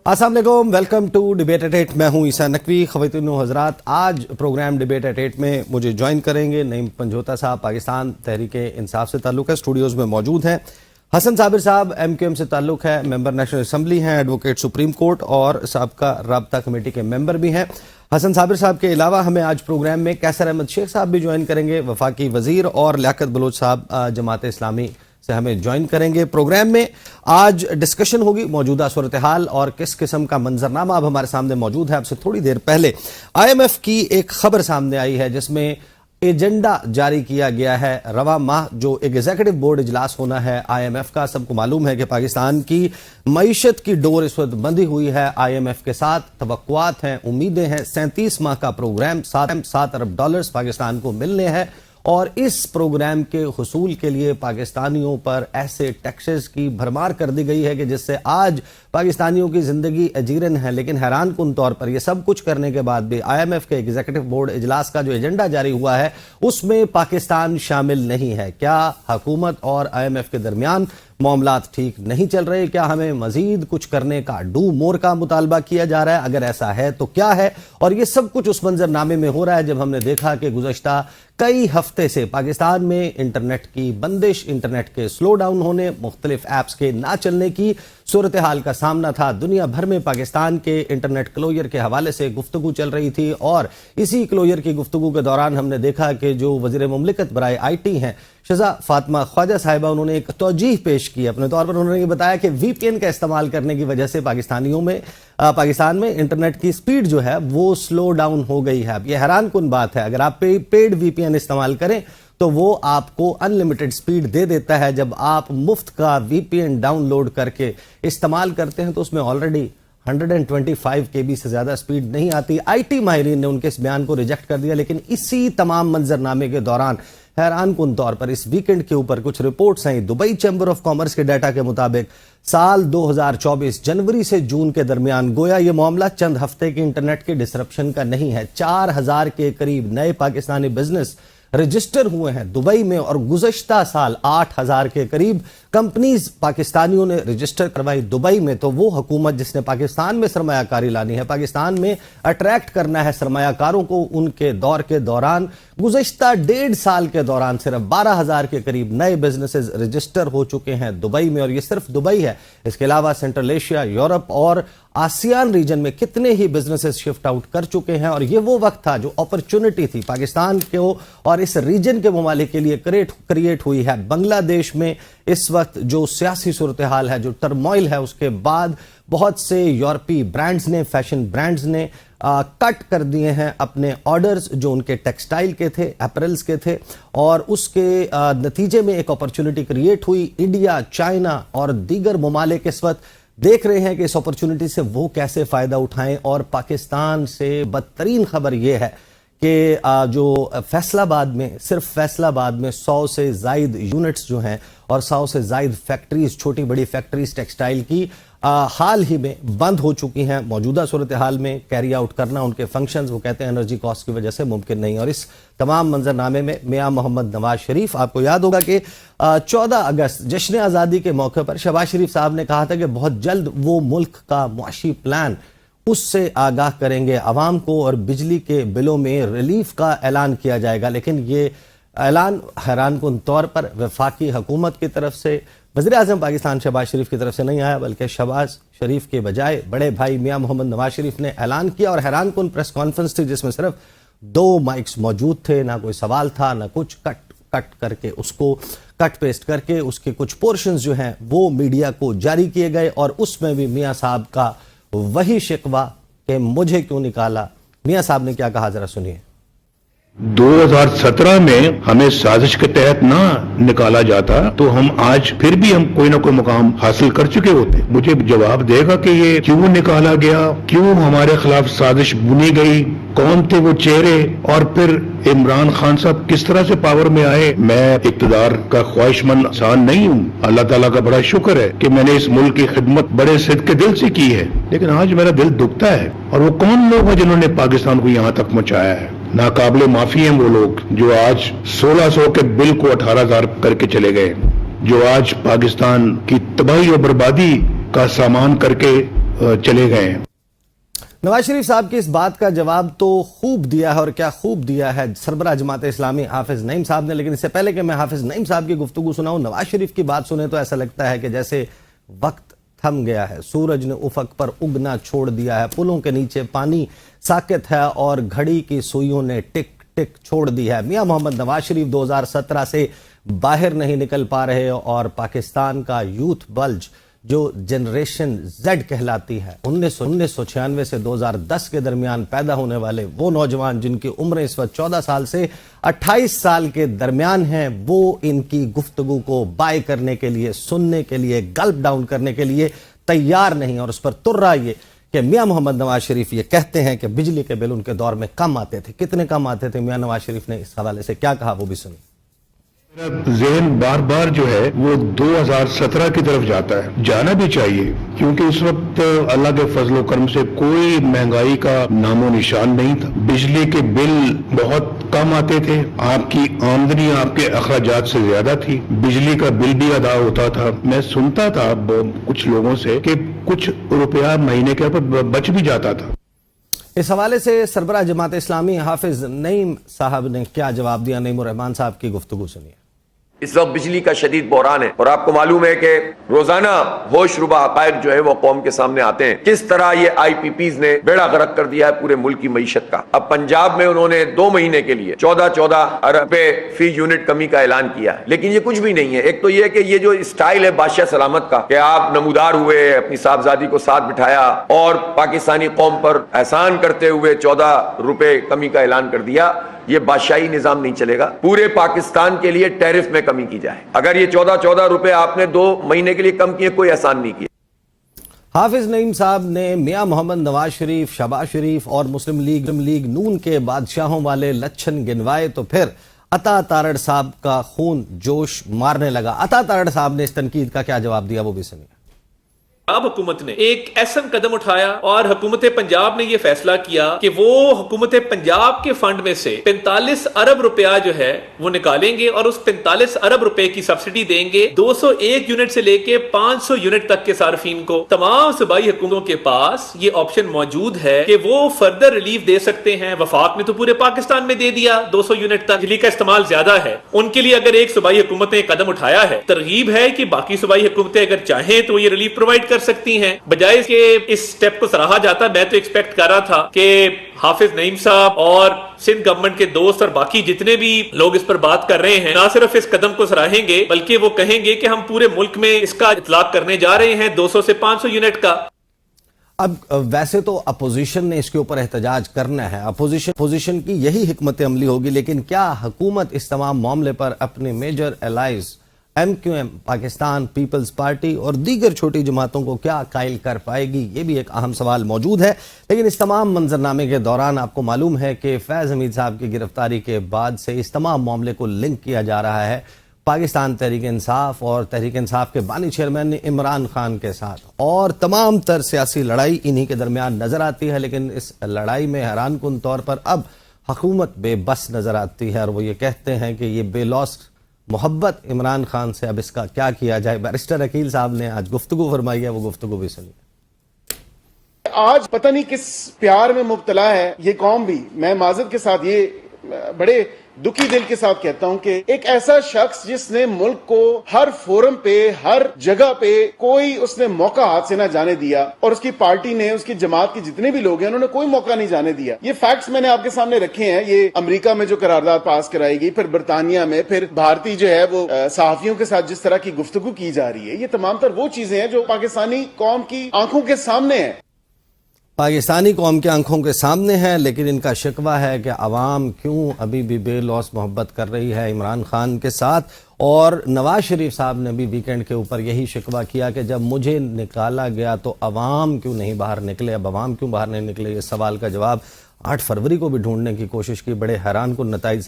अस्सलाम वालेकुम, welcome to debate eight 8। मैं हूं ईसा नकवी। ख़वातीन व हज़रात, आज प्रोग्राम डिबेट एट 8 में मुझे ज्वाइन करेंगे नईम पंजोता साहब, पाकिस्तान तहरीक इंसाफ से ताल्लुक़ है, स्टूडियोज़ में मौजूद हैं। हसन साबिर साहब MQM से ताल्लुक़ है, मेंबर नेशनल असम्बली हैं, एडवोकेट सुप्रीम कोर्ट और साबका राब्ता कमेटी के मेंबर भी हैं। हसन साबिर साहब के अलावा हमें आज प्रोग्राम में कैसर अहमद शेख साहब भी ज्वाइन करेंगे, वफाकी वज़ीर, और लियाकत बलोच साहब जमात इस्लामी से हमें ज्वाइन करेंगे। प्रोग्राम में आज डिस्कशन होगी मौजूदा सूरत हाल और किस किस्म का मंजरनामा अब हमारे सामने मौजूद है। अब से थोड़ी देर पहले IMF की एक खबर सामने आई है जिसमें एजेंडा जारी किया गया है। रवा माह जो एग्जीक्यूटिव बोर्ड इजलास होना है IMF का, सबको मालूम है कि पाकिस्तान की मईशत की डोर इस वक्त बंधी हुई है IMF के साथ। तवक्कुआत हैं, उम्मीदें हैं, 37 माह का प्रोग्राम, $7 अरब पाकिस्तान को मिलने हैं, और इस प्रोग्राम के हुसूल के लिए पाकिस्तानियों पर ऐसे टैक्सेस की भरमार कर दी गई है कि जिससे आज पाकिस्तानियों की जिंदगी अजीरन है। लेकिन हैरान कुन तौर पर यह सब कुछ करने के बाद भी IMF के एग्जीक्यूटिव बोर्ड इजलास का जो एजेंडा जारी हुआ है उसमें पाकिस्तान शामिल नहीं है। क्या हुकूमत और IMF के दरमियान मामलात ठीक नहीं चल रहे? क्या हमें मजीद कुछ करने का, डू मोर का मुतालबा किया जा रहा है? अगर ऐसा है तो क्या है? और ये सब कुछ उस मंजरनामे में हो रहा है जब हमने देखा कि गुज़श्ता कई हफ्ते से पाकिस्तान में इंटरनेट की बंदिश, इंटरनेट के स्लो डाउन होने, मुख्तलिफ ऐप्स के ना चलने की सूरत हाल का सामना था। दुनिया भर में पाकिस्तान के इंटरनेट क्लोजर के हवाले से गुफ्तगू चल रही थी, और इसी क्लोजर की गुफ्तगू के दौरान हमने देखा कि जो वज़ीर मुमलिकत बराए IT हैं शज़ा फातिमा ख्वाजा साहिबा, उन्होंने एक तौजीह पेश की। अपने तौर पर उन्होंने बताया कि VPN का इस्तेमाल करने की वजह से पाकिस्तान में इंटरनेट की स्पीड जो है वो स्लो डाउन हो गई है। अब ये हैरान कुन बात है, अगर आप पेड VPN इस्तेमाल करें तो वो आपको अनलिमिटेड स्पीड दे देता है। जब आप मुफ्त का VPN डाउनलोड करके इस्तेमाल करते हैं तो उसमें ऑलरेडी 125 KB से ज्यादा स्पीड नहीं आती। IT माहिरीन ने उनके इस बयान को रिजेक्ट कर दिया। लेकिन इसी तमाम मंजरनामे के दौरान हैरान कुन तौर पर इस वीकेंड के ऊपर कुछ reports I. Dubai chamber of commerce के डाटा के मुताबिक साल 2024 जनवरी से जून के दरमियान गोया ये मामला चंद हफ्ते के इंटरनेट के डिसरप्शन का नहीं है, 4000 के करीब नए पाकिस्तानी बिजनेस रजिस्टर हुए हैं दुबई में, और गुज़श्ता साल 8000 के करीब कंपनीज पाकिस्तानियों ने रजिस्टर करवाई दुबई में। तो वो हुकूमत जिसने पाकिस्तान में सरमायाकारी लानी है, पाकिस्तान में अट्रैक्ट करना है सरमायाकारों को, उनके दौर के दौरान गुज़श्ता 1.5 साल के दौरान सिर्फ 12000 के करीब नए बिजनेसेस रजिस्टर हो चुके हैं दुबई में। और ये सिर्फ दुबई है, इसके अलावा सेंट्रल एशिया, यूरोप और आसियान रीजन में कितने ही बिजनेसेस शिफ्ट आउट कर चुके हैं। और ये वो वक्त था जो अपॉर्चुनिटी थी पाकिस्तान को और इस रीजन के ममालिक के लिए क्रिएट हुई है। बांग्लादेश में इस वक्त जो सियासी सूरत हाल है, जो टर्मोइल है, उसके बाद बहुत से यूरोपीय ब्रांड्स ने, फैशन ब्रांड्स ने कट कर दिए हैं अपने ऑर्डर्स जो उनके टेक्सटाइल के थे, अपरेल्स के थे, और उसके नतीजे में एक अपॉर्चुनिटी क्रिएट हुई। इंडिया, चाइना और दीगर ममालिक इस वक्त देख रहे हैं कि इस अपॉर्चुनिटी से वो कैसे फायदा उठाएं। और पाकिस्तान से बदतरीन खबर यह है कि जो फैसलाबाद में, सिर्फ फैसलाबाद में 100 से जायद यूनिट्स जो हैं और 100 से जायद फैक्ट्रीज, छोटी बड़ी फैक्ट्रीज टेक्सटाइल की हाल ही में बंद हो चुकी हैं। मौजूदा सूरत हाल में कैरी आउट करना उनके फंक्शंस, वो कहते हैं एनर्जी कॉस्ट की वजह से मुमकिन नहीं। और इस तमाम मंजरनामे में मियां मोहम्मद नवाज शरीफ, आपको याद होगा कि 14 अगस्त जश्न आज़ादी के मौके पर शहबाज शरीफ साहब ने कहा था कि बहुत जल्द वो मुल्क का मुआशी प्लान उससे आगाह करेंगे अवाम को, और बिजली के बिलों में रिलीफ का ऐलान किया जाएगा। लेकिन ये ऐलान हैरान कुन तौर पर वफाकी हुकूमत की तरफ से, वज़ीर आज़म पाकिस्तान शहबाज शरीफ की तरफ से नहीं आया, बल्कि शहबाज शरीफ के बजाय बड़े भाई मियां मोहम्मद नवाज शरीफ ने ऐलान किया। और हैरान कुन प्रेस कॉन्फ्रेंस थी जिसमें सिर्फ 2 माइक्स मौजूद थे, ना कोई सवाल था, ना कुछ। कट करके उसको कट पेस्ट करके उसके कुछ पोर्शंस जो हैं वो मीडिया को जारी किए गए, और उसमें भी मियां साहब का वही शिकवा कि मुझे क्यों निकाला। मियां साहब ने क्या कहा, जरा सुनिए। 2017 में हमें साजिश के तहत ना निकाला जाता तो हम आज फिर भी हम कोई ना कोई मुकाम हासिल कर चुके होते। मुझे जवाब देगा कि ये क्यों निकाला गया, क्यों हमारे खिलाफ साजिश बुनी गई, कौन थे वो चेहरे, और फिर इमरान खान साहब किस तरह से पावर में आए। मैं इक़्तिदार का ख्वाहिशमंद इंसान नहीं हूँ। अल्लाह ताला का बड़ा शुक्र है कि मैंने इस मुल्क की खिदमत बड़े सिद्क के दिल से की है, लेकिन आज मेरा दिल दुखता है। और वो कौन लोग हैं जिन्होंने पाकिस्तान को यहाँ तक पहुंचाया है? नाकाबिले माफी हैं वो लोग जो आज 1600 के बिल को 18,000 करके चले गए, जो आज पाकिस्तान की तबाही और बर्बादी का सामान करके चले गए हैं। नवाज शरीफ साहब की इस बात का जवाब तो खूब दिया है, और क्या खूब दिया है सरबराह जमात इस्लामी हाफिज नईम साहब ने। लेकिन इससे पहले कि मैं हाफिज नईम साहब की गुफ्तगू सुनाऊं, नवाज शरीफ की बात सुने तो ऐसा लगता है कि जैसे वक्त थम गया है, सूरज ने उफक पर उगना छोड़ दिया है, पुलों के नीचे पानी साकित है और घड़ी की सुइयों ने टिक टिक छोड़ दी है। मियां मोहम्मद नवाज शरीफ 2017 से बाहर नहीं निकल पा रहे, और पाकिस्तान का यूथ बल्ज जो जनरेशन जेड कहलाती है, 1996 से 2010 के दरमियान पैदा होने वाले वो नौजवान जिनकी उम्र इस वक्त 14 साल से 28 साल के दरमियान है, वो इनकी गुफ्तगू को बाय करने के लिए, सुनने के लिए, गल्प डाउन करने के लिए तैयार नहीं। और उस पर तुर्रा ये कि मियां मोहम्मद नवाज शरीफ ये कहते हैं कि बिजली के बिल उनके दौर में कम आते थे। कितने कम आते थे, मियां नवाज शरीफ ने इस हवाले से क्या कहा, वो भी सुनिए। ज़हन बार बार जो है वो 2017 की तरफ जाता है, जाना भी चाहिए, क्योंकि उस वक्त अल्लाह के फजल करम से कोई महंगाई का नामो निशान नहीं था, बिजली के बिल बहुत कम आते थे, आपकी आमदनी आपके अखराजात से ज्यादा थी, बिजली का बिल भी अदा होता था। मैं सुनता था कुछ लोगों से कि कुछ रुपया महीने के ऊपर बच भी जाता था। इस हवाले से सरबराह जमात इस्लामी हाफिज नईम साहब ने क्या जवाब दिया, नईम रहमान साहब की गुफ्तगू सुनिए। इस वक्त बिजली का शदीद बहरान है, और आपको मालूम है कि रोजाना होश रुबा हकायक जो है वो कौम के सामने आते हैं। किस तरह ये IPPs ने बेड़ा गर्क कर दिया है पूरे मुल्क की मईशत का। अब पंजाब में उन्होंने 2 महीने के लिए 14 अरब रुपए फी यूनिट कमी का ऐलान किया है, लेकिन ये कुछ भी नहीं है। एक तो ये कि ये जो स्टाइल है बादशाह सलामत का, कि आप नमूदार हुए, अपनी साहबजादी को साथ बिठाया और पाकिस्तानी कौम पर एहसान करते हुए 14 रुपए कमी का ऐलान कर दिया, ये बादशाही निजाम नहीं चलेगा। पूरे पाकिस्तान के लिए टैरिफ में कमी की जाए। अगर ये 14 रुपए आपने 2 महीने के लिए कम किए, कोई एहसान नहीं किया। हाफिज नईम साहब ने मियां मोहम्मद नवाज शरीफ, शहबाज शरीफ और मुस्लिम लीग नून के बादशाहों वाले लच्छन गिनवाए तो फिर अता तारड़ साहब का खून जोश मारने लगा। अता तारड़ साहब ने इस तनकीद का क्या जवाब दिया, वो भी सुनिए। पंजाब हुकूमत ने एक ऐसा कदम उठाया और हुकूमत पंजाब ने यह फैसला किया कि वो हुकूमत पंजाब के फंड में से 45 अरब रुपया जो है वो निकालेंगे और उस 45 अरब रुपए की सब्सिडी देंगे 201 यूनिट से लेके 500 यूनिट तक के सार्फिन को। तमाम सूबाई हुकूमतों के पास ये ऑप्शन मौजूद है कि वो फर्दर रिलीफ दे सकते हैं। वफाक ने तो पूरे पाकिस्तान में दे दिया 200 यूनिट तक। बिजली का इस्तेमाल ज्यादा है, उनके लिए अगर एक सूबाई हुकूमत ने कदम उठाया है, तरगीब है कि बाकी सूबाई हुकूमतें अगर चाहें तो ये रिलीफ प्रोवाइड सकती हैं। बजाय इसके इस स्टेप को सराहा जाता, मैं तो एक्सपेक्ट कर रहा था कि हाफिज नईम साहब और सिंध गवर्नमेंट के दोस्त और बाकी जितने भी लोग इस पर बात कर रहे हैं, ना सिर्फ इस कदम को सराहेंगे बल्कि वो कहेंगे कि हम पूरे मुल्क में इसका इतलाक करने जा रहे हैं 200 से 500 यूनिट का। अब वैसे तो अपोजिशन ने इसके ऊपर एहतजाज करना है, अपोजिशन की यही हिकमत अमली होगी, लेकिन क्या हुकूमत इस तमाम मामले पर अपने major allies MQM, Pakistan Peoples Party और दीगर छोटी जमातों को क्या कायल कर पाएगी, ये भी एक अहम सवाल मौजूद है। लेकिन इस तमाम मंजरनामे के दौरान आपको मालूम है कि फैज़ हमीद साहब की गिरफ्तारी के बाद से इस तमाम मामले को लिंक किया जा रहा है पाकिस्तान तहरीक इंसाफ और तहरीक इंसाफ के बानी चेयरमैन इमरान खान के साथ, और तमाम तर सियासी लड़ाई इन्हीं के दरमियान नजर आती है। लेकिन इस लड़ाई में हैरान कुन तौर पर अब हुकूमत बेबस नजर आती है, और वो ये कहते हैं कि ये बेलौस मोहब्बत इमरान खान से, अब इसका क्या किया जाए। बैरिस्टर अकील साहब ने आज गुफ्तगू फरमाई है, वो गुफ्तगू भी सुनिए। आज पता नहीं किस प्यार में मुब्तला है ये कौम भी। मैं माजरत के साथ ये बड़े दुखी दिल के साथ कहता हूं कि एक ऐसा शख्स जिसने मुल्क को हर फोरम पे, हर जगह पे कोई उसने मौका हाथ से ना जाने दिया, और उसकी पार्टी ने, उसकी जमात के जितने भी लोग हैं, उन्होंने कोई मौका नहीं जाने दिया। ये फैक्ट्स मैंने आपके सामने रखे हैं। ये अमेरिका में जो करारदाद पास कराई गई, फिर बरतानिया में, फिर भारतीय जो है वो सहाफियों के साथ जिस तरह की गुफ्तगू की जा रही है, ये तमाम तर वो चीजें हैं जो पाकिस्तानी कौम की आंखों के सामने है। पाकिस्तानी कौम की आंखों के सामने है, लेकिन इनका शिकवा है कि अवाम क्यों अभी भी बेलौस मोहब्बत कर रही है इमरान खान के साथ। और नवाज शरीफ साहब ने भी वीकेंड के ऊपर यही शिकवा किया कि जब मुझे निकाला गया तो अवाम क्यों नहीं बाहर निकले। अब अवाम क्यों बाहर नहीं निकले, इस सवाल का जवाब 8 फरवरी को भी ढूंढने की कोशिश की, बड़े हैरान कुन नताइज